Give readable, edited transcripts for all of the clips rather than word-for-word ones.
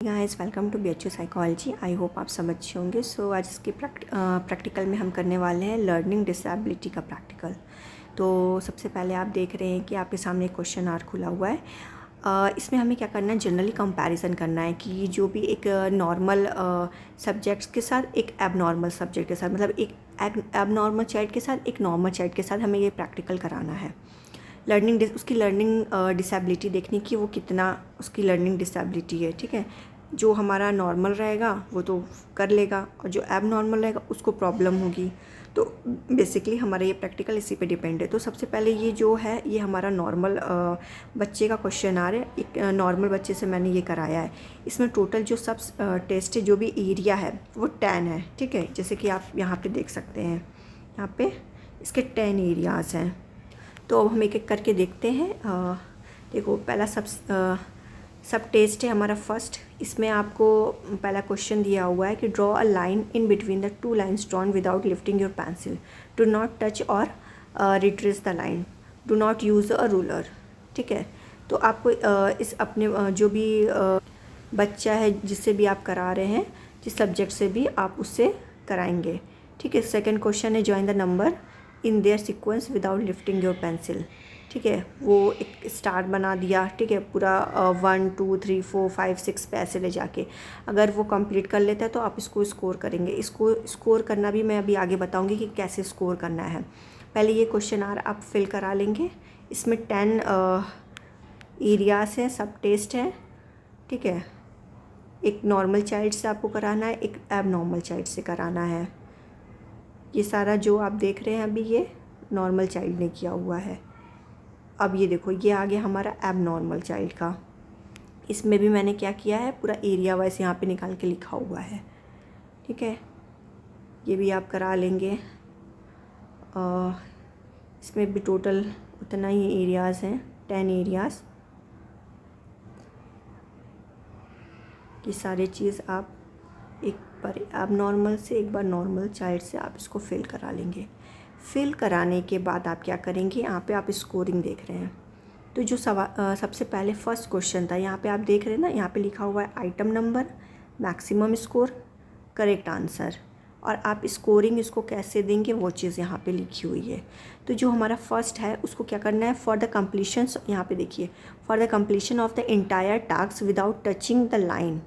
Guys welcome to BHU psychology. I hope आप सब अच्छे होंगे। सो आज इसके प्रैक्टिकल में हम करने वाले हैं लर्निंग डिसेबिलिटी का प्रैक्टिकल। तो सबसे पहले आप देख रहे हैं कि आपके सामने एक क्वेश्चन आर खुला हुआ है। इसमें हमें क्या करना है, जनरली कंपैरिजन करना है कि जो भी एक नॉर्मल सब्जेक्ट्स के साथ एक एबनॉर्मल सब्जेक्ट के साथ, मतलब एक एबनॉर्मल चाइल्ड के साथ एक नॉर्मल चाइल्ड के साथ हमें ये प्रैक्टिकल कराना है। उसकी लर्निंग डिसेबिलिटी देखने की, वो कितना उसकी लर्निंग डिसेबिलिटी है। ठीक है, जो हमारा नॉर्मल रहेगा वो तो कर लेगा और जो एब नॉर्मल रहेगा उसको प्रॉब्लम होगी। तो बेसिकली हमारा ये प्रैक्टिकल इसी पे डिपेंड है। तो सबसे पहले ये जो है ये हमारा नॉर्मल बच्चे का क्वेश्चन आ रहा है। एक नॉर्मल बच्चे से मैंने ये कराया है। इसमें टोटल जो सब टेस्ट है, जो भी एरिया है वो 10 है। ठीक है, जैसे कि आप यहाँ पे देख सकते हैं, यहाँ पे इसके 10 एरियाज़ हैं। तो अब हम एक एक करके देखते हैं। देखो, पहला सब टेस्ट है हमारा फर्स्ट। इसमें आपको पहला क्वेश्चन दिया हुआ है कि draw a line in between the two lines drawn without lifting your pencil, do not touch और retrace the line, do not use a ruler. ठीक है, तो आपको इस अपने जो भी बच्चा है जिससे भी आप करा रहे हैं, जिस सब्जेक्ट से भी आप उससे कराएंगे। ठीक है, सेकंड क्वेश्चन है join the number in their sequence without lifting your pencil. ठीक है, वो एक स्टार बना दिया। ठीक है, पूरा 1 2 3 4 5 6 पे ऐसे ले जाके अगर वो कंप्लीट कर लेता है तो आप इसको स्कोर करेंगे। इसको स्कोर करना भी मैं अभी आगे बताऊंगी कि कैसे स्कोर करना है। पहले ये क्वेश्चन आर आप फिल करा लेंगे। इसमें 10 एरियाज़ हैं, सब टेस्ट हैं। ठीक है, एक नॉर्मल चाइल्ड से आपको कराना है, एक एब नॉर्मल चाइल्ड से कराना है। ये सारा जो आप देख रहे हैं अभी ये नॉर्मल चाइल्ड ने किया हुआ है। अब ये देखो, ये आ गया हमारा एब नॉर्मल चाइल्ड का। इसमें भी मैंने क्या किया है, पूरा एरिया वाइज यहाँ पे निकाल के लिखा हुआ है। ठीक है, ये भी आप करा लेंगे। इसमें भी टोटल उतना ही एरियाज़ हैं, 10 एरियाज़। ये सारी चीज़ आप एक बार अब नॉर्मल से, एक बार नॉर्मल चाइल्ड से आप इसको फिल करा लेंगे। फिल कराने के बाद आप क्या करेंगे, यहाँ पे आप स्कोरिंग देख रहे हैं। तो जो सबसे पहले फर्स्ट क्वेश्चन था, यहाँ पे आप देख रहे हैं ना, यहाँ पे लिखा हुआ है item number, maximum score, correct answer. और आप स्कोरिंग इसको कैसे देंगे वो चीज़ यहाँ पे लिखी हुई है। तो जो हमारा फर्स्ट है उसको क्या करना है, फॉर द कम्प्लीशन, यहाँ पे देखिए, for the completion of the entire task without touching the line,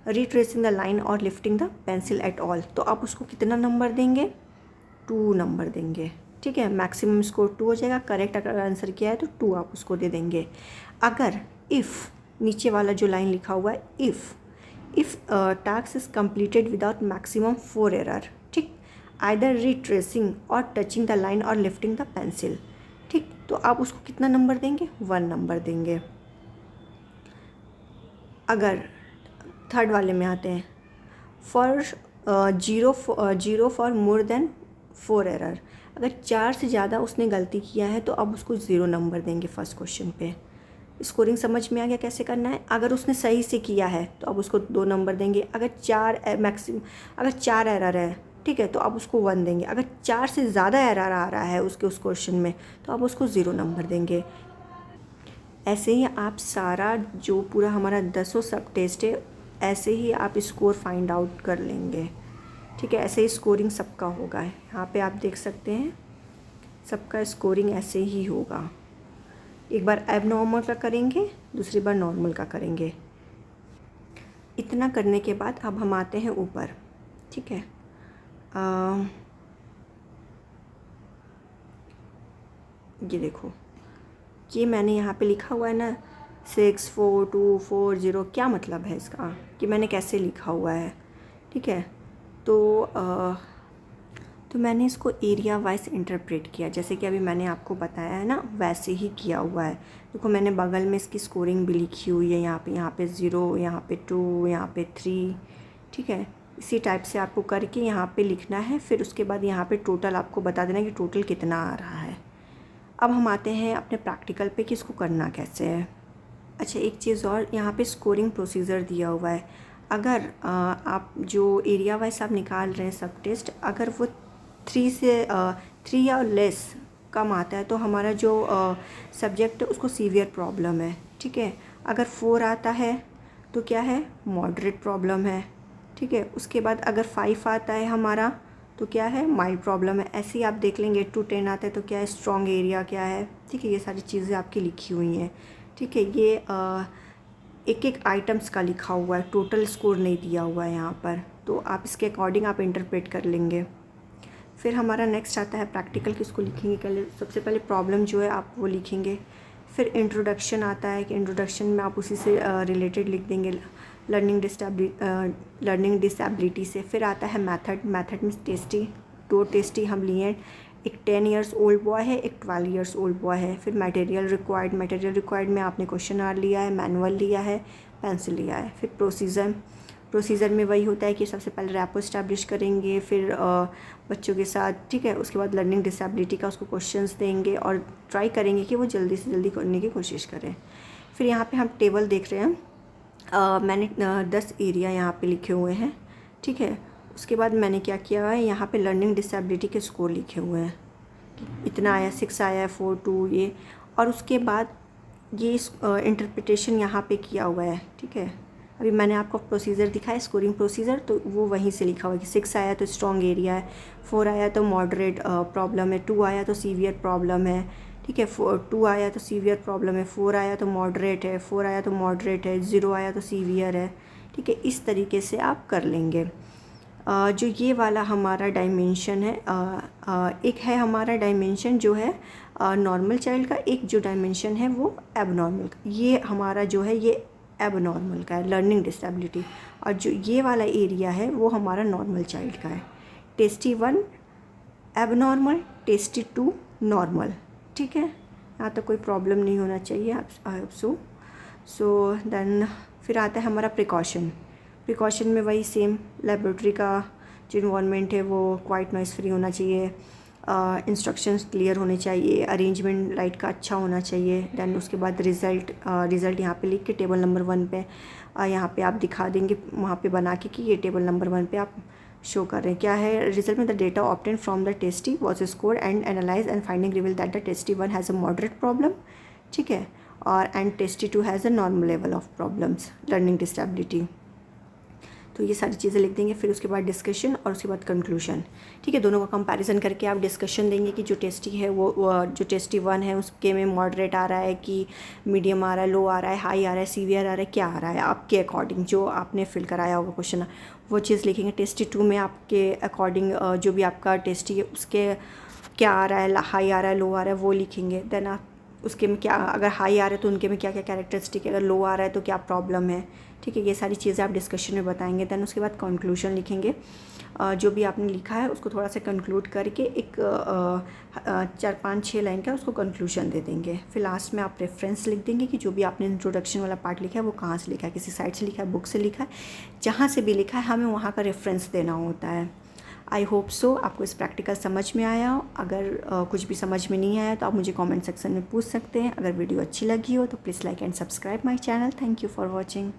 retracing the line और lifting the pencil at all. तो आप उसको कितना नंबर देंगे, 2 नंबर देंगे। ठीक है, मैक्सिमम स्कोर 2 हो जाएगा। करेक्ट अगर आंसर किया है तो 2 आप उसको दे देंगे। अगर इफ़, नीचे वाला जो लाइन लिखा हुआ है, if task is completed without maximum 4 error, ठीक, आइदर रिट्रेसिंग और टचिंग द लाइन और लिफ्टिंग द पेंसिल। ठीक, तो आप उसको कितना नंबर देंगे, 1 नंबर देंगे। अगर थर्ड वाले में आते हैं, for zero for more than 4 error, अगर 4 से ज़्यादा उसने गलती किया है तो अब उसको 0 नंबर देंगे फर्स्ट क्वेश्चन पे। स्कोरिंग समझ में आ गया कैसे करना है। अगर उसने सही से किया है तो अब उसको 2 नंबर देंगे। अगर 4 एरर है, ठीक है, तो अब उसको 1 देंगे। अगर 4 से ज़्यादा एरर आ रहा है उसके उस क्वेश्चन में तो अब उसको 0 नंबर देंगे। ऐसे ही आप सारा जो पूरा हमारा 10 सब टेस्ट है, ऐसे ही आप स्कोर फाइंड आउट कर लेंगे। ठीक है, ऐसे ही स्कोरिंग सबका होगा। यहाँ पे आप देख सकते हैं सबका स्कोरिंग ऐसे ही होगा। एक बार एब नॉर्मल का करेंगे, दूसरी बार नॉर्मल का करेंगे। इतना करने के बाद अब हम आते हैं ऊपर। ठीक है, ये देखो, ये मैंने यहाँ पे लिखा हुआ है ना 6 4 2 4 0, क्या मतलब है इसका कि मैंने कैसे लिखा हुआ है। ठीक है, तो मैंने इसको एरिया वाइज इंटरप्रेट किया, जैसे कि अभी मैंने आपको बताया है ना, वैसे ही किया हुआ है। देखो, मैंने बगल में इसकी स्कोरिंग भी लिखी हुई है, यहाँ पे 0, यहाँ पे 2, यहाँ पे 3। ठीक है, इसी टाइप से आपको करके यहाँ पे लिखना है। फिर उसके बाद यहाँ पे टोटल आपको बता देना कि टोटल कितना आ रहा है। अब हम आते हैं अपने प्रैक्टिकल पे कि इसको करना कैसे है। अच्छा, एक चीज़ और, यहाँ पे स्कोरिंग प्रोसीजर दिया हुआ है। अगर आप जो एरिया वाइज आप निकाल रहे हैं सब टेस्ट, अगर वो 3 या लेस कम आता है तो हमारा जो सब्जेक्ट है उसको सीवियर प्रॉब्लम है। ठीक है, अगर 4 आता है तो क्या है, मॉडरेट प्रॉब्लम है। ठीक है, उसके बाद अगर 5 आता है हमारा तो क्या है, माइल्ड प्रॉब्लम है। ऐसे ही आप देख लेंगे 8 to 10 आता है तो क्या है, स्ट्रॉन्ग एरिया क्या है। ठीक है, ये सारी चीज़ें आपकी लिखी हुई हैं। ठीक है, ये एक एक आइटम्स का लिखा हुआ है, टोटल स्कोर नहीं दिया हुआ है यहाँ पर, तो आप इसके अकॉर्डिंग आप इंटरप्रेट कर लेंगे। फिर हमारा नेक्स्ट आता है प्रैक्टिकल, किसको लिखेंगे पहले, सबसे पहले प्रॉब्लम जो है आप वो लिखेंगे। फिर इंट्रोडक्शन आता है कि इंट्रोडक्शन में आप उसी से रिलेटेड लिख देंगे, लर्निंग डिसेबिलिटी से। फिर आता है मेथड में टेस्टी, 2 टेस्टी हम लिए हैं, एक 10 इयर्स ओल्ड बॉय है, एक 12 इयर्स ओल्ड बॉय है। फिर मटेरियल रिक्वायर्ड में आपने क्वेश्चन आर लिया है, मैनुअल लिया है, पेंसिल लिया है। फिर प्रोसीजर में वही होता है कि सबसे पहले रैपो इस्टेब्लिश करेंगे, फिर बच्चों के साथ, ठीक है, उसके बाद लर्निंग डिसेबिलिटी का उसको क्वेश्चंस देंगे और ट्राई करेंगे कि वो जल्दी से जल्दी करने की कोशिश करें। फिर यहाँ पे हम टेबल देख रहे हैं, मैंने 10 एरिया यहाँ पे लिखे हुए हैं। ठीक है, उसके बाद मैंने क्या किया है, यहाँ पे लर्निंग डिसेबिलिटी के स्कोर लिखे हुए हैं, इतना आया, 6 आया, 4, 2 ये, और उसके बाद ये इंटरप्रिटेशन यहाँ पे किया हुआ है। ठीक है, अभी मैंने आपको प्रोसीजर दिखाया, स्कोरिंग प्रोसीजर, तो वो वहीं से लिखा हुआ है कि 6 आया तो स्ट्रॉन्ग एरिया है, 4 आया तो मॉडरेट प्रॉब्लम है, 2 आया तो सीवियर प्रॉब्लम है। ठीक है, 2 आया तो सीवियर प्रॉब्लम है, 4 आया तो मॉडरेट है, 4 आया तो मॉडरेट है, 0 आया तो सीवियर है। ठीक है, इस तरीके से आप कर लेंगे। जो ये वाला हमारा डायमेंशन है, एक है हमारा डायमेंशन जो है नॉर्मल चाइल्ड का, एक जो डायमेंशन है वो एबनॉर्मल का। ये हमारा जो है ये एबनॉर्मल का है, लर्निंग डिसेबिलिटी, और जो ये वाला एरिया है वो हमारा नॉर्मल चाइल्ड का है। Tasty 1 abnormal, tasty 2 normal. ठीक है, यहाँ तक कोई प्रॉब्लम नहीं होना चाहिए, आई होप सो देन फिर आता है हमारा प्रिकॉशन में वही सेम, लेबोरेटरी का जो इन्वायरमेंट है वो क्वाइट नॉइस फ्री होना चाहिए, इंस्ट्रक्शंस क्लियर होने चाहिए, अरेंजमेंट लाइट का अच्छा होना चाहिए। दैन उसके बाद रिज़ल्ट यहाँ पे लिख के टेबल नंबर 1 पे यहाँ पे आप दिखा देंगे वहाँ पे बना के कि ये टेबल नंबर 1 पे आप शो कर रहे हैं। क्या है रिजल्ट में, the data obtain from the tasty was score and analyse and finding reveal that the tasty 1 has a moderate problem. ठीक है, और and tasty 2 has a normal level of problems, learning disability. तो ये सारी चीज़ें लिख देंगे। फिर उसके बाद डिस्कशन और उसके बाद कंक्लूजन। ठीक है, दोनों का कंपैरिजन करके आप डिस्कशन देंगे कि जो टेस्टी है वो जो टेस्टी 1 है उसके में मॉडरेट आ रहा है कि मीडियम आ रहा है, लो आ रहा है, हाई आ रहा है, सीवियर आ रहा है, क्या आ रहा है आपके अकॉर्डिंग, जो आपने फिल कराया होगा क्वेश्चन वो चीज़ लिखेंगे। टेस्टी 2 में आपके अकॉर्डिंग जो भी आपका टेस्टी है उसके क्या आ रहा है, हाई आ रहा है, लो आ रहा है, वो लिखेंगे। देन आप उसके में क्या, अगर हाई आ रहा है तो उनके में क्या क्या कैरेक्टरिस्टिक है, अगर लो आ रहा है तो क्या प्रॉब्लम है। ठीक है, ये सारी चीज़ें आप डिस्कशन में बताएंगे। दैन उसके बाद कंक्लूजन लिखेंगे, जो भी आपने लिखा है उसको थोड़ा सा कंक्लूड करके एक 4-5-6 लाइन का उसको कंक्लूजन दे देंगे। फिर लास्ट में आप रेफरेंस लिख देंगे कि जो भी आपने इंट्रोडक्शन वाला पार्ट लिखा है वो कहाँ से लिखा है, किसी साइट से लिखा है, बुक से लिखा है, जहाँ से भी लिखा है हमें वहाँ का रेफरेंस देना होता है। आई होप सो आपको इस प्रैक्टिकल समझ में आया हो। अगर कुछ भी समझ में नहीं आया तो आप मुझे कमेंट सेक्शन में पूछ सकते हैं। अगर वीडियो अच्छी लगी हो तो please like and subscribe my channel. Thank you for watching.